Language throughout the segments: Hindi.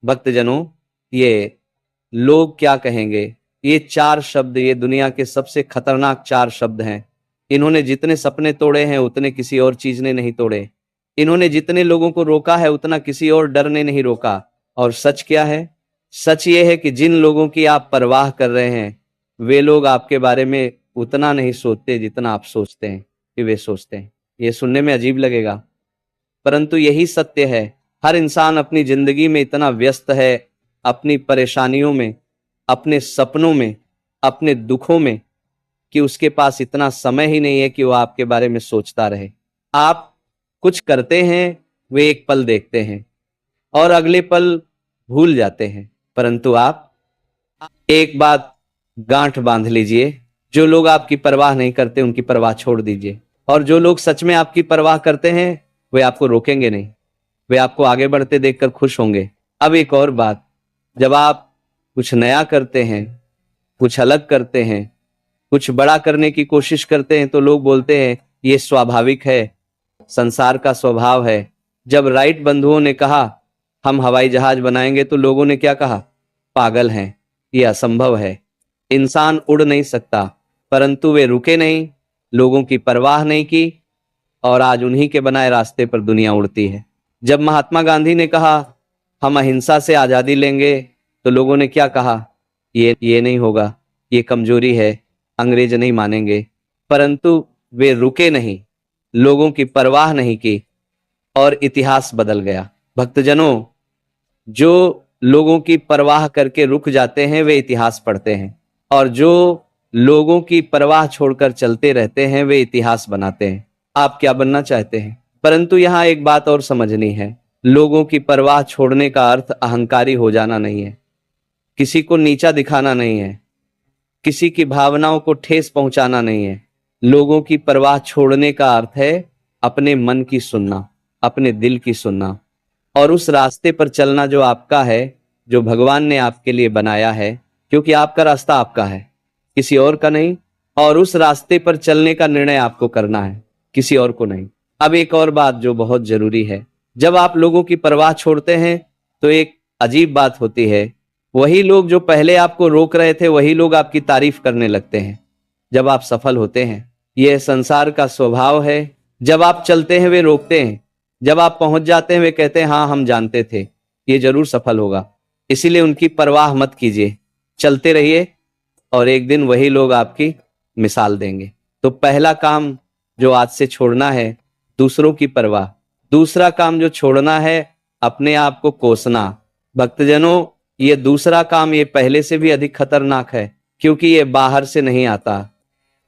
भक्तजनों, ये लोग क्या कहेंगे, ये 4 शब्द, ये दुनिया के सबसे खतरनाक 4 शब्द हैं। इन्होंने जितने सपने तोड़े हैं उतने किसी और चीज ने नहीं तोड़े। इन्होंने जितने लोगों को रोका है उतना किसी और डर ने नहीं रोका। और सच क्या है? सच ये है कि जिन लोगों की आप परवाह कर रहे हैं वे लोग आपके बारे में उतना नहीं सोचते जितना आप सोचते हैं कि वे सोचते हैं। ये सुनने में अजीब लगेगा, परंतु यही सत्य है। हर इंसान अपनी जिंदगी में इतना व्यस्त है, अपनी परेशानियों में, अपने सपनों में, अपने दुखों में, कि उसके पास इतना समय ही नहीं है कि वो आपके बारे में सोचता रहे। आप कुछ करते हैं, वे एक पल देखते हैं और अगले पल भूल जाते हैं, परंतु आप एक बात गांठ बांध लीजिए, जो लोग आपकी परवाह नहीं करते उनकी परवाह छोड़ दीजिए, और जो लोग सच में आपकी परवाह करते हैं वे आपको रोकेंगे नहीं, वे आपको आगे बढ़ते देखकर खुश होंगे। अब एक और बात, जब आप कुछ नया करते हैं, कुछ अलग करते हैं, कुछ बड़ा करने की कोशिश करते हैं तो लोग बोलते हैं ये स्वाभाविक है, संसार का स्वभाव है। जब राइट बंधुओं ने कहा हम हवाई जहाज बनाएंगे तो लोगों ने क्या कहा? पागल हैं, ये असंभव है, इंसान उड़ नहीं सकता। परंतु वे रुके नहीं, लोगों की परवाह नहीं की, और आज उन्हीं के बनाए रास्ते पर दुनिया उड़ती है। जब महात्मा गांधी ने कहा हम अहिंसा से आजादी लेंगे तो लोगों ने क्या कहा? ये नहीं होगा, ये कमजोरी है, अंग्रेज नहीं मानेंगे। परंतु वे रुके नहीं, लोगों की परवाह नहीं की, और इतिहास बदल गया। भक्तजनों, जो लोगों की परवाह करके रुक जाते हैं वे इतिहास पढ़ते हैं, और जो लोगों की परवाह छोड़कर चलते रहते हैं वे इतिहास बनाते हैं। आप क्या बनना चाहते हैं? परंतु यहां एक बात और समझनी है, लोगों की परवाह छोड़ने का अर्थ अहंकारी हो जाना नहीं है, किसी को नीचा दिखाना नहीं है, किसी की भावनाओं को ठेस पहुंचाना नहीं है। लोगों की परवाह छोड़ने का अर्थ है अपने मन की सुनना, अपने दिल की सुनना, और उस रास्ते पर चलना जो आपका है, जो भगवान ने आपके लिए बनाया है, क्योंकि आपका रास्ता आपका है, किसी और का नहीं। और उस रास्ते पर चलने का निर्णय आपको करना है, किसी और को नहीं। अब एक और बात जो बहुत जरूरी है, जब आप लोगों की परवाह छोड़ते हैं तो एक अजीब बात होती है, वही लोग जो पहले आपको रोक रहे थे वही लोग आपकी तारीफ करने लगते हैं जब आप सफल होते हैं। यह संसार का स्वभाव है, जब आप चलते हैं वे रोकते हैं, जब आप पहुंच जाते हैं वे कहते हैं हाँ हम जानते थे ये जरूर सफल होगा। इसीलिए उनकी परवाह मत कीजिए, चलते रहिए, और एक दिन वही लोग आपकी मिसाल देंगे। तो पहला काम जो आज से छोड़ना है, दूसरों की परवाह। दूसरा काम जो छोड़ना है, अपने आप को कोसना। भक्तजनों, ये दूसरा काम ये पहले से भी अधिक खतरनाक है, क्योंकि ये बाहर से नहीं आता,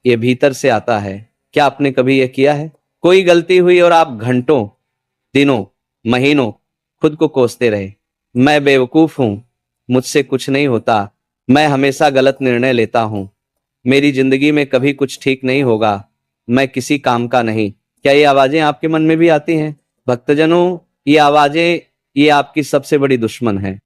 ये भीतर से आता है। क्या आपने कभी ये किया है? कोई गलती हुई और आप घंटों, दिनों, महीनों खुद को कोसते रहे, मैं बेवकूफ हूं, मुझसे कुछ नहीं होता, मैं हमेशा गलत निर्णय लेता हूं, मेरी जिंदगी में कभी कुछ ठीक नहीं होगा, मैं किसी काम का नहीं। क्या ये आवाजें आपके मन में भी आती हैं? भक्तजनों, ये आवाजें, ये आपकी सबसे बड़ी दुश्मन है।